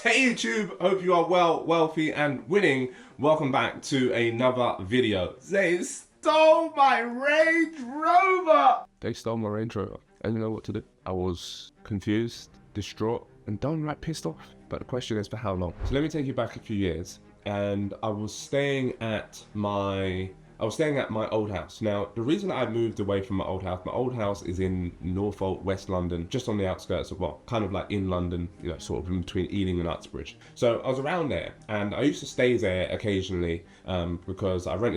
Hey YouTube, hope you are well, wealthy and winning. Welcome back to another video. They stole my Range Rover! They stole my Range Rover. I didn't know what to do. I was confused, distraught, and downright pissed off. But the question is, for how long? So let me take you back a few years, and I was staying at my old house. Now, the reason I moved away from my old house is in Norfolk, West London, just on the outskirts of, well, kind of like in London, you know, sort of in between Ealing and Uxbridge. So I was around there, and I used to stay there occasionally because I rent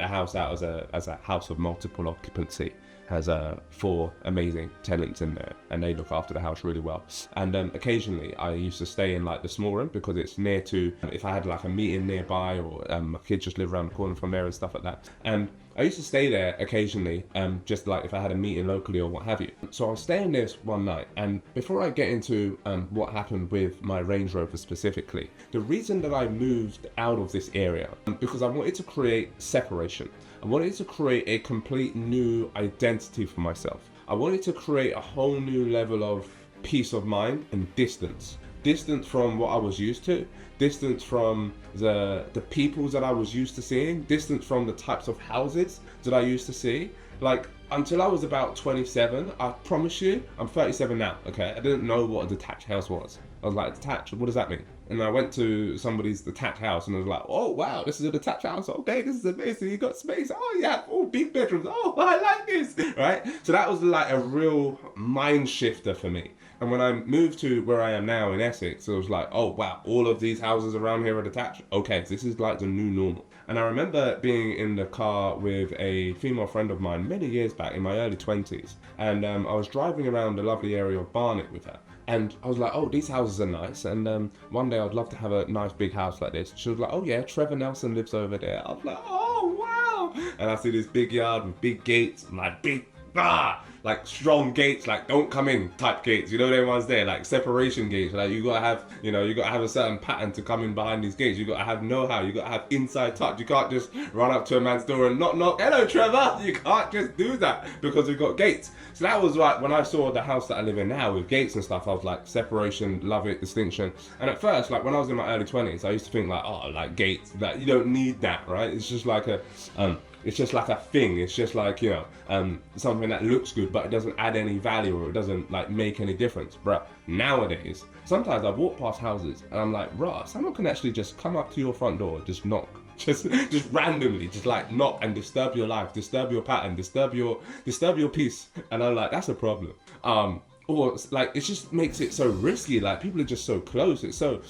a house out as a house of multiple occupancy. Has 4 amazing tenants in there, and they look after the house really well. And occasionally I used to stay in like the small room because it's near to, if I had like a meeting nearby, or my kids just live around the corner from there and stuff like that. And I used to stay there occasionally, just like if I had a meeting locally or what have you. So I was staying there one night, and before I get into what happened with my Range Rover specifically, the reason that I moved out of this area, because I wanted to create separation. I wanted to create a complete new identity for myself. I wanted to create a whole new level of peace of mind and distance. Distance from what I was used to, distance from the peoples that I was used to seeing, distance from the types of houses that I used to see. Like, until I was about 27, I promise you, I'm 37 now, okay? I didn't know what a detached house was. I was like, detached, what does that mean? And I went to somebody's detached house and I was like, oh wow, this is a detached house. Okay, this is amazing. You got space. Oh yeah, oh, big bedrooms. Oh, I like this, right? So that was like a real mind shifter for me. And when I moved to where I am now in Essex, it was like, oh wow, all of these houses around here are detached. Okay, this is like the new normal. And I remember being in the car with a female friend of mine many years back in my early 20s. And I was driving around the lovely area of Barnet with her. And I was like, oh, these houses are nice. And one day I'd love to have a nice big house like this. She was like, oh yeah, Trevor Nelson lives over there. I was like, oh wow. And I see this big yard with big gates. I'm like, like strong gates, like don't come in type gates, you know, them ones there, like separation gates. Like you gotta have, you know, you gotta have a certain pattern to come in behind these gates. You gotta have know-how, you gotta have inside touch. You can't just run up to a man's door and knock, hello Trevor. You can't just do that because we've got gates. So that was like when I saw the house that I live in now with gates and stuff, I was like, separation, love it, distinction. And at first, like when I was in my early 20s, I used to think like, oh, like gates, that you don't need that, right? It's just like a it's just like a thing. It's just like, you know, something that looks good, but it doesn't add any value, or it doesn't like make any difference. But nowadays, sometimes I walk past houses and I'm like, rah, someone can actually just come up to your front door, just knock, just randomly, just like knock and disturb your life, disturb your pattern, disturb your peace. And I'm like, that's a problem. Or like, it just makes it so risky. Like people are just so close. It's so,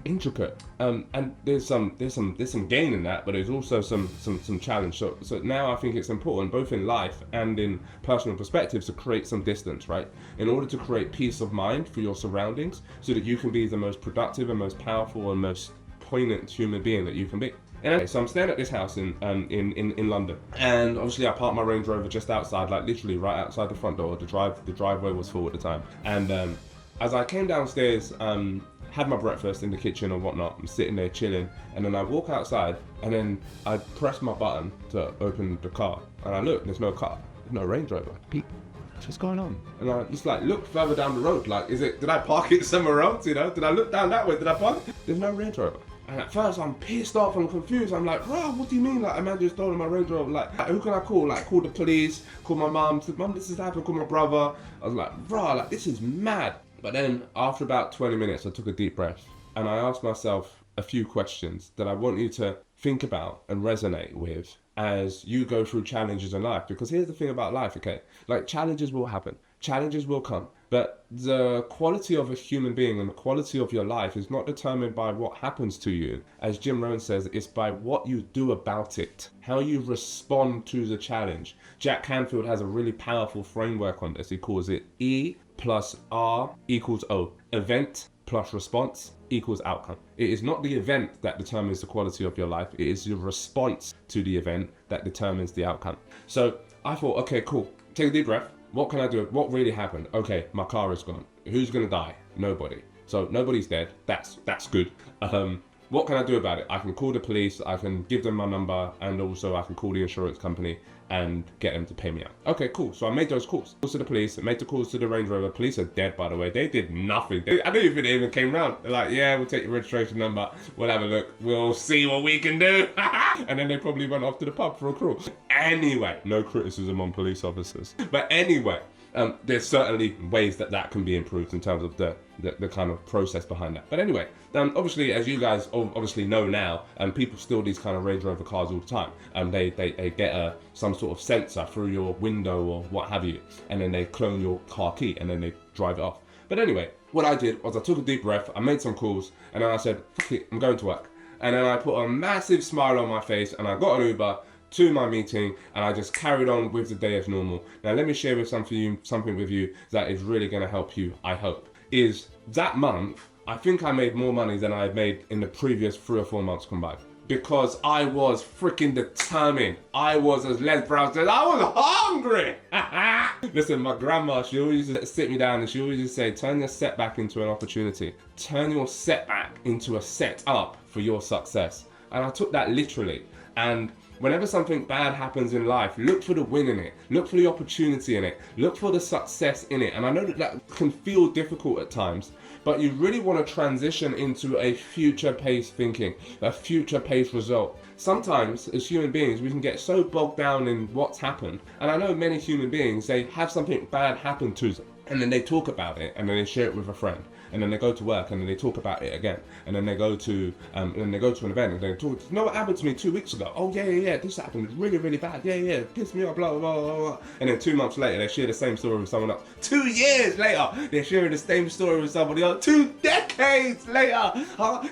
intricate, and there's some gain in that, but there's also some challenge. So now I think it's important, both in life and in personal perspectives, to create some distance, right? In order to create peace of mind for your surroundings, so that you can be the most productive and most powerful and most poignant human being that you can be. Anyway, so I'm staying at this house in London, and obviously I parked my Range Rover just outside, like literally right outside the front door. The driveway was full at the time, and as I came downstairs, had my breakfast in the kitchen or whatnot, I'm sitting there chilling, and then I walk outside, and then I press my button to open the car, and I look, there's no car, there's no Range Rover. Pete, what's going on? And I just like look further down the road, like, did I park it somewhere else, you know? Did I look down that way, did I park it? There's no Range Rover. And at first I'm pissed off, I'm confused, I'm like, bro, what do you mean, like, a man just stole my Range Rover, like, who can I call? Like, call the police, call my mum, said, mum, this has happened, call my brother. I was like, bro, like, this is mad. But then after about 20 minutes, I took a deep breath and I asked myself a few questions that I want you to think about and resonate with as you go through challenges in life. Because here's the thing about life, okay? Like, challenges will happen, challenges will come, but the quality of a human being and the quality of your life is not determined by what happens to you. As Jim Rohn says, it's by what you do about it, how you respond to the challenge. Jack Canfield has a really powerful framework on this. He calls it E plus R equals O. Event plus response equals outcome. It is not the event that determines the quality of your life. It is your response to the event that determines the outcome. So I thought, okay, cool. Take a deep breath. What can I do? What really happened? Okay, my car is gone. Who's gonna die? Nobody. So nobody's dead. That's good. what can I do about it? I can call the police, I can give them my number, and also I can call the insurance company and get them to pay me out. Okay, cool. So I made those calls. Calls to the police, made the calls to the Range Rover. Police are dead, by the way. They did nothing. I don't even think they even came round. They're like, yeah, we'll take your registration number. We'll have a look. We'll see what we can do. And then they probably went off to the pub for a crawl. Anyway, no criticism on police officers. But anyway, there's certainly ways that can be improved in terms of the kind of process behind that. But anyway, obviously, as you guys obviously know now, people steal these kind of Range Rover cars all the time. They get some sort of sensor through your window or what have you, and then they clone your car key and then they drive it off. But anyway, what I did was I took a deep breath, I made some calls, and then I said, fuck it, I'm going to work. And then I put a massive smile on my face and I got an Uber to my meeting, and I just carried on with the day as normal. Now let me share with something with you that is really going to help you, I hope. Is that month, I think I made more money than I had made in the previous 3 or 4 months combined. Because I was freaking determined. I was, as Les Brown said, I was hungry. Listen, my grandma, she always used to sit me down and she always used to say, turn your setback into an opportunity. Turn your setback into a setup for your success. And I took that literally. And whenever something bad happens in life, look for the win in it. Look for the opportunity in it. Look for the success in it. And I know that can feel difficult at times, but you really want to transition into a future-paced thinking, a future-paced result. Sometimes, as human beings, we can get so bogged down in what's happened. And I know many human beings, they have something bad happen to them, and then they talk about it, and then they share it with a friend. And then they go to work and then they talk about it again. And then they go to an event and they talk, you know what happened to me 2 weeks ago? Oh yeah, this happened, it's really, really bad. Yeah, it pissed me off, blah, blah, blah, blah. And then 2 months later, they share the same story with someone else. 2 years later, they're sharing the same story with somebody else. 2 decades later,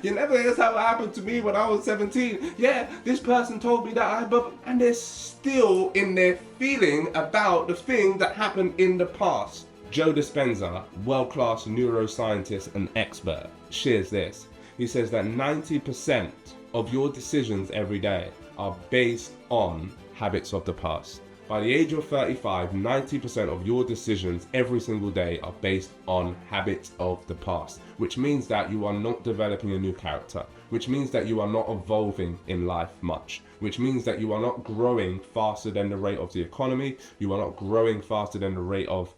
you never guess how it happened to me when I was 17. Yeah, this person told me that and they're still in their feeling about the thing that happened in the past. Joe Dispenza, world-class neuroscientist and expert, shares this. He says that 90% of your decisions every day are based on habits of the past. By the age of 35, 90% of your decisions every single day are based on habits of the past, which means that you are not developing a new character, which means that you are not evolving in life much, which means that you are not growing faster than the rate of the economy, you are not growing faster than the rate of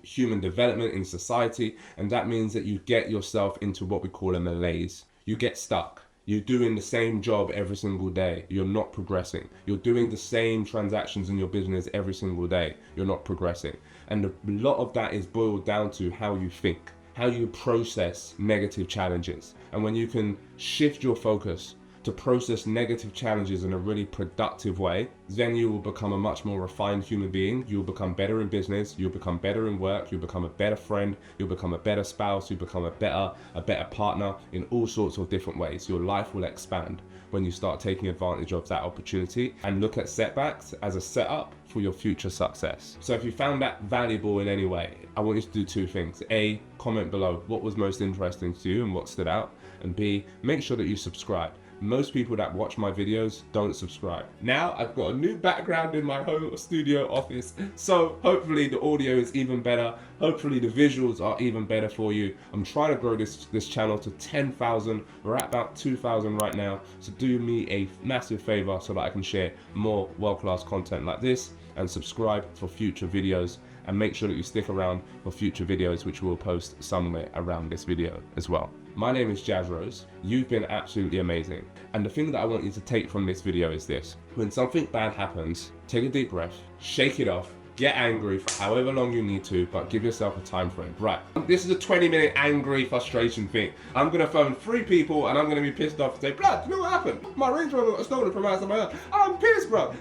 human development in society, and that means that you get yourself into what we call a malaise. You get stuck. You're doing the same job every single day. You're not progressing. You're doing the same transactions in your business every single day. You're not progressing. And a lot of that is boiled down to how you think, how you process negative challenges. And when you can shift your focus to process negative challenges in a really productive way, then you will become a much more refined human being. You'll become better in business, you'll become better in work, you'll become a better friend, you'll become a better spouse, you'll become a better partner in all sorts of different ways. Your life will expand when you start taking advantage of that opportunity and look at setbacks as a setup for your future success. So if you found that valuable in any way, I want you to do 2 things. A, comment below what was most interesting to you and what stood out. And B, make sure that you subscribe. Most people that watch my videos don't subscribe. Now I've got a new background in my home studio office, so hopefully the audio is even better. Hopefully the visuals are even better for you. I'm trying to grow this channel to 10,000. We're at about 2,000 right now. So do me a massive favor so that I can share more world-class content like this, and subscribe for future videos. And make sure that you stick around for future videos, which we'll post somewhere around this video as well. My name is Jazz Rose. You've been absolutely amazing. And the thing that I want you to take from this video is this. When something bad happens, take a deep breath, shake it off, get angry for however long you need to, but give yourself a time frame. Right, this is a 20-minute angry frustration thing. I'm gonna phone 3 people and I'm gonna be pissed off and say, blood, you know what happened? My Range Rover got stolen from out of my own. I'm pissed, bro.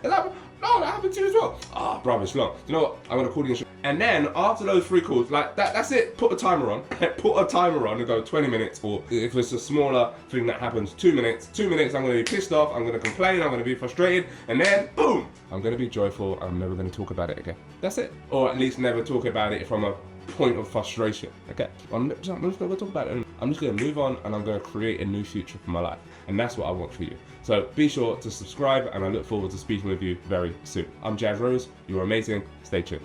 No, that happened to you as well. Bro, it's long. You know what? I'm gonna call the insurance. And then after those 3 calls, like that's it. Put a timer on. Put a timer on and go 20 minutes. Or if it's a smaller thing that happens, 2 minutes. 2 minutes, I'm gonna be pissed off. I'm gonna complain. I'm gonna be frustrated. And then boom, I'm gonna be joyful. I'm never gonna talk about it again. That's it. Or at least never talk about it from a point of frustration. Okay, I'm just gonna talk about it. I'm just gonna move on and I'm gonna create a new future for my life. And that's what I want for you. So be sure to subscribe and I look forward to speaking with you very soon. I'm Jazz Rose. You're amazing. Stay tuned.